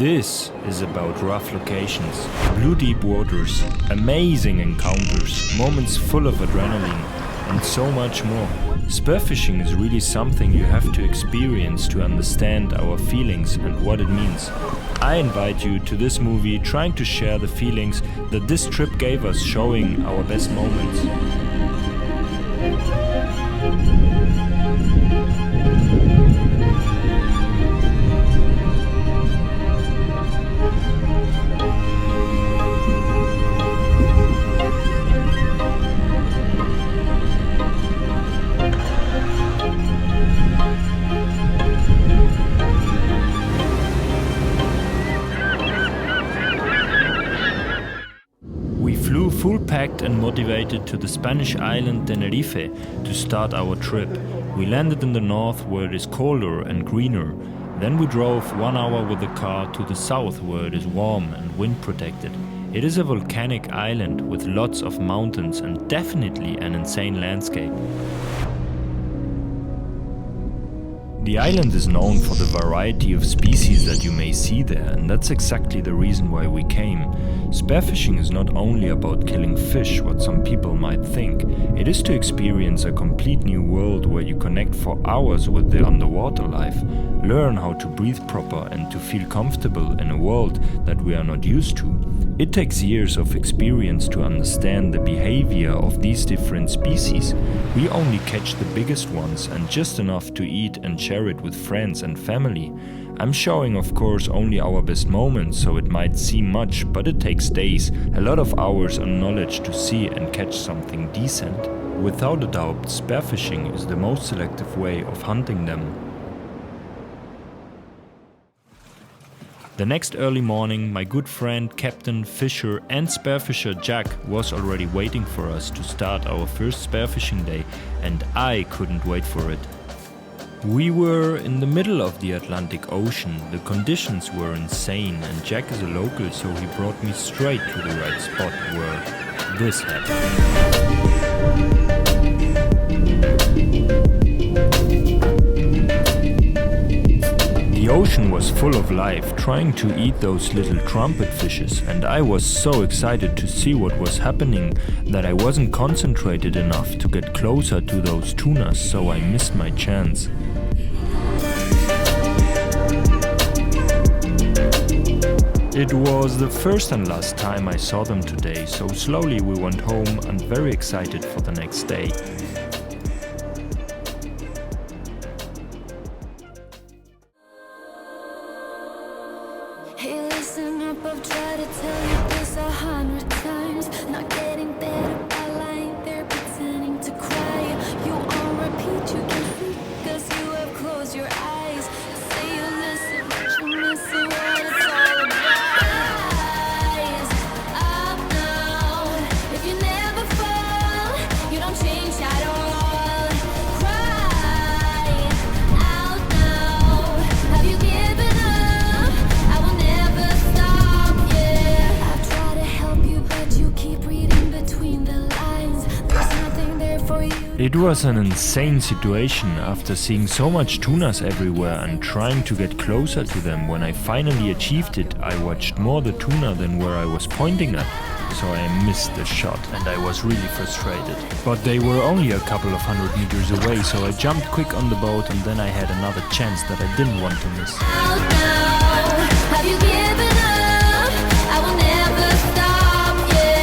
This is about rough locations, blue deep waters, amazing encounters, moments full of adrenaline, and so much more. Spearfishing is really something you have to experience to understand our feelings and what it means. I invite you to this movie trying to share the feelings that this trip gave us, showing our best moments. Full packed and motivated to the Spanish island Tenerife to start our trip. We landed in the north where it is colder and greener. Then we drove 1 hour with the car to the south where it is warm and wind protected. It is a volcanic island with lots of mountains and definitely an insane landscape. The island is known for the variety of species that you may see there, and that's exactly the reason why we came. Spearfishing is not only about killing fish, what some people might think. It is to experience a complete new world where you connect for hours with the underwater life, learn how to breathe proper and to feel comfortable in a world that we are not used to. It takes years of experience to understand the behavior of these different species. We only catch the biggest ones and just enough to eat and share it with friends and family. I'm showing, of course, only our best moments, so it might seem much, but it takes days, a lot of hours and knowledge to see and catch something decent. Without a doubt, spearfishing is the most selective way of hunting them. The next early morning, my good friend, captain, fisher and spearfisher Jack was already waiting for us to start our first spearfishing day, and I couldn't wait for it. We were in the middle of the Atlantic Ocean, the conditions were insane, and Jack is a local, so he brought me straight to the right spot where this happened. The ocean was full of life, trying to eat those little trumpet fishes, and I was so excited to see what was happening that I wasn't concentrated enough to get closer to those tunas, so I missed my chance. It was the first and last time I saw them today, so slowly we went home and very excited for the next day. Hey, listen up, I've tried to tell you this 100 times. Not getting better by lying there pretending to cry. You on repeat, you can see, cause you have closed your eyes. Say you listen, but you're missing what it's all about. Rise up now. If you never fall, you don't change at all. Cry out now. Have you given up? I will never stop, yeah. I try to help you, but you keep reading between the lines. There's nothing there for you. It was an insane situation after seeing so much tunas everywhere and trying to get closer to them. When I finally achieved it, I watched more the tuna than where I was pointing at. So I missed the shot and I was really frustrated. But they were only a couple of 100 meters away, so I jumped quick on the boat and then I had another chance that I didn't want to miss. Out now. Have you given up? I will never stop, yeah.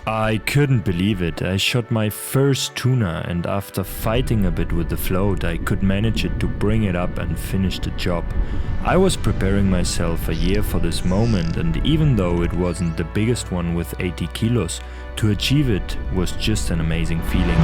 I couldn't believe it. I shot my first tuna, and after fighting a bit with the float, I could manage it to bring it up and finish the job. I was preparing myself a year for this moment, and even though it wasn't the biggest one with 80 kilos, to achieve it was just an amazing feeling.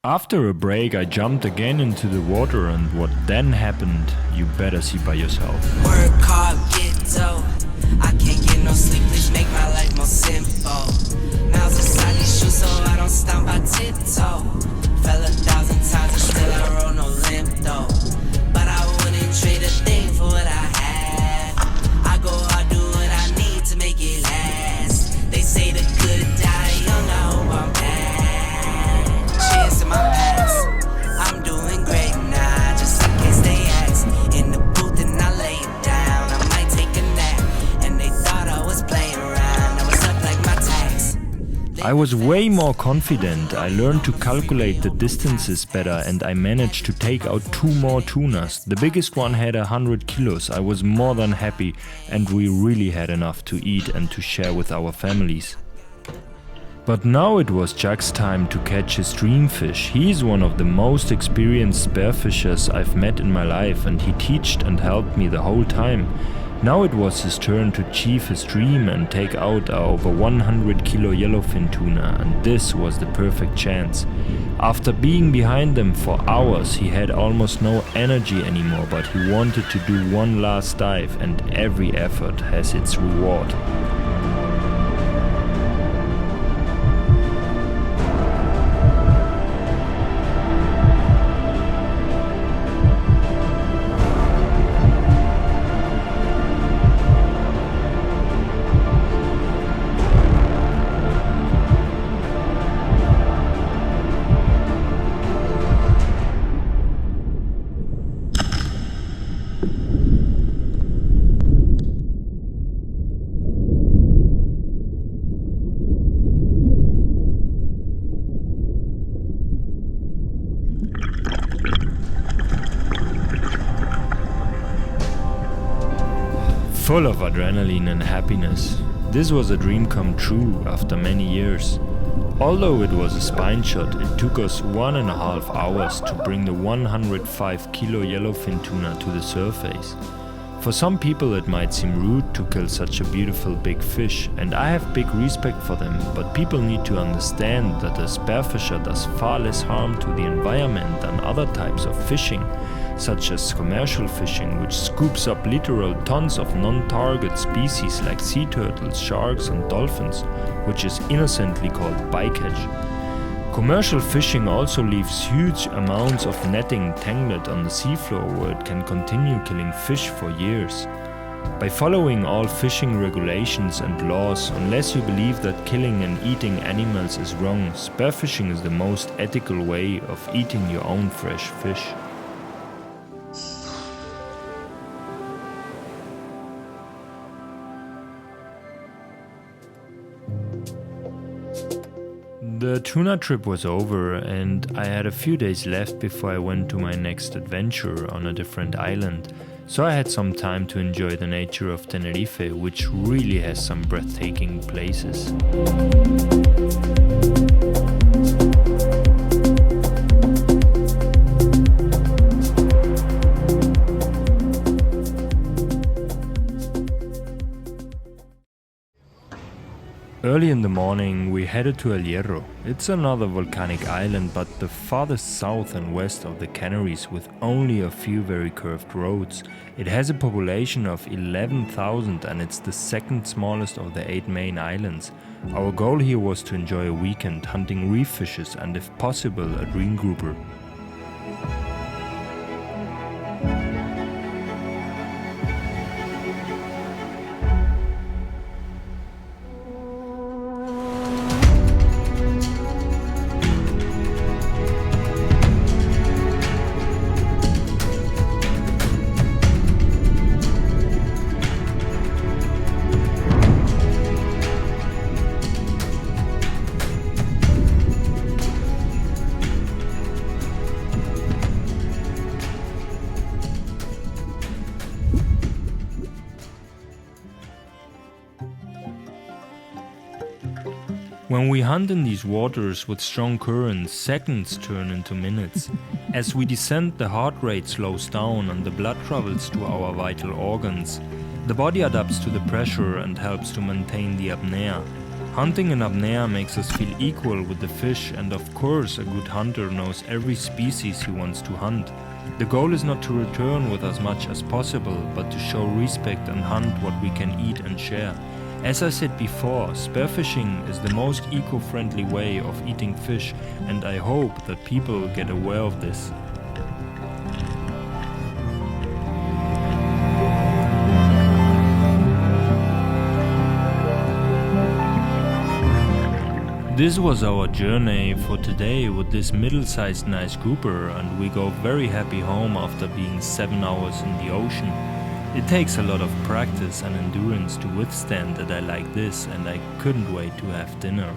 After a break, I jumped again into the water, and what then happened, you better see by yourself. Work hard, get dough. I can't get no sleep, please make my life more simple. Miles inside these shoes, so I don't stomp, I tiptoe. Fell 1,000 times and still I roll no limp though. But I wouldn't trade a thing for what I had. I go hard, do what I need to make it last. They say the good die young, I hope I'm bad. Cheers to my past, I'm doing great now, just in case they ask. In the booth and I lay it down, I might take a nap. And they thought I was playing around, I was up like my tax. I was way more confident. I learned to calculate the distances better, and I managed to take out 2 more tunas. The biggest one had 100 kilos. I was more than happy, and we really had enough to eat and to share with our families. But now it was Jack's time to catch his dream fish. He is one of the most experienced spearfishers I've met in my life, and he taught and helped me the whole time. Now it was his turn to achieve his dream and take out our over 100 kilo yellowfin tuna, and this was the perfect chance. After being behind them for hours, he had almost no energy anymore, but he wanted to do one last dive, and every effort has its reward. Full of adrenaline and happiness. This was a dream come true after many years. Although it was a spine shot, it took us 1.5 hours to bring the 105 kilo yellowfin tuna to the surface. For some people it might seem rude to kill such a beautiful big fish, and I have big respect for them, but people need to understand that a spearfisher does far less harm to the environment than other types of fishing, such as commercial fishing, which scoops up literal tons of non-target species like sea turtles, sharks and dolphins, which is innocently called bycatch. Commercial fishing also leaves huge amounts of netting tangled on the seafloor, where it can continue killing fish for years. By following all fishing regulations and laws, unless you believe that killing and eating animals is wrong, spearfishing is the most ethical way of eating your own fresh fish. The tuna trip was over, and I had a few days left before I went to my next adventure on a different island, so I had some time to enjoy the nature of Tenerife, which really has some breathtaking places. Early in the morning we headed to El Hierro. It's another volcanic island, but the farthest south and west of the Canaries, with only a few very curved roads. It has a population of 11,000 and it's the second smallest of the 8 main islands. Our goal here was to enjoy a weekend hunting reef fishes and, if possible, a green grouper. When we hunt in these waters with strong currents, seconds turn into minutes. As we descend, the heart rate slows down and the blood travels to our vital organs. The body adapts to the pressure and helps to maintain the apnea. Hunting in apnea makes us feel equal with the fish, and of course a good hunter knows every species he wants to hunt. The goal is not to return with as much as possible, but to show respect and hunt what we can eat and share. As I said before, spearfishing is the most eco-friendly way of eating fish, and I hope that people get aware of this. This was our journey for today with this middle-sized nice grouper, and we go very happy home after being 7 hours in the ocean. It takes a lot of practice and endurance to withstand a day like this, and I couldn't wait to have dinner.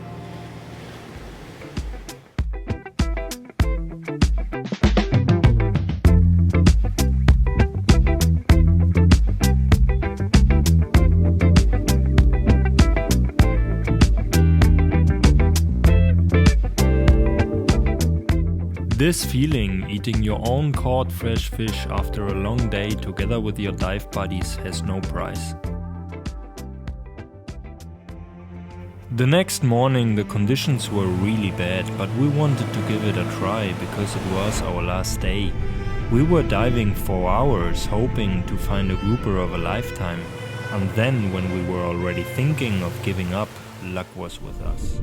This feeling, eating your own caught fresh fish after a long day together with your dive buddies, has no price. The next morning the conditions were really bad, but we wanted to give it a try because it was our last day. We were diving for hours hoping to find a grouper of a lifetime, and then when we were already thinking of giving up, luck was with us.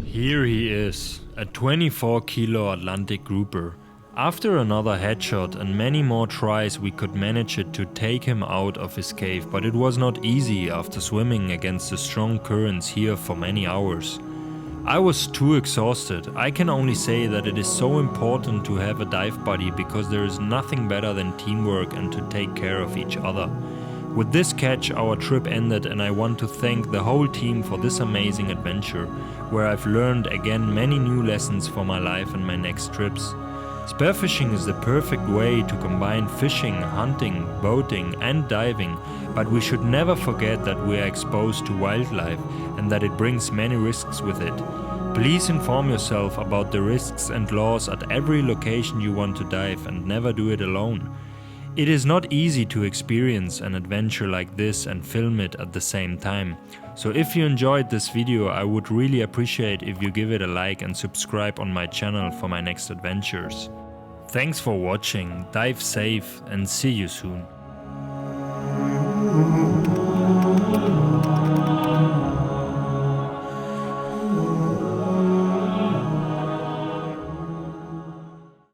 Here he is, a 24 kilo Atlantic grouper. After another headshot and many more tries we could manage it to take him out of his cave, but it was not easy after swimming against the strong currents here for many hours. I was too exhausted. I can only say that it is so important to have a dive buddy because there is nothing better than teamwork and to take care of each other. With this catch our trip ended, and I want to thank the whole team for this amazing adventure, where I've learned again many new lessons for my life and my next trips. Spearfishing is the perfect way to combine fishing, hunting, boating and diving, but we should never forget that we are exposed to wildlife and that it brings many risks with it. Please inform yourself about the risks and laws at every location you want to dive, and never do it alone. It is not easy to experience an adventure like this and film it at the same time. So if you enjoyed this video, I would really appreciate if you give it a like and subscribe on my channel for my next adventures. Thanks for watching, dive safe and see you soon.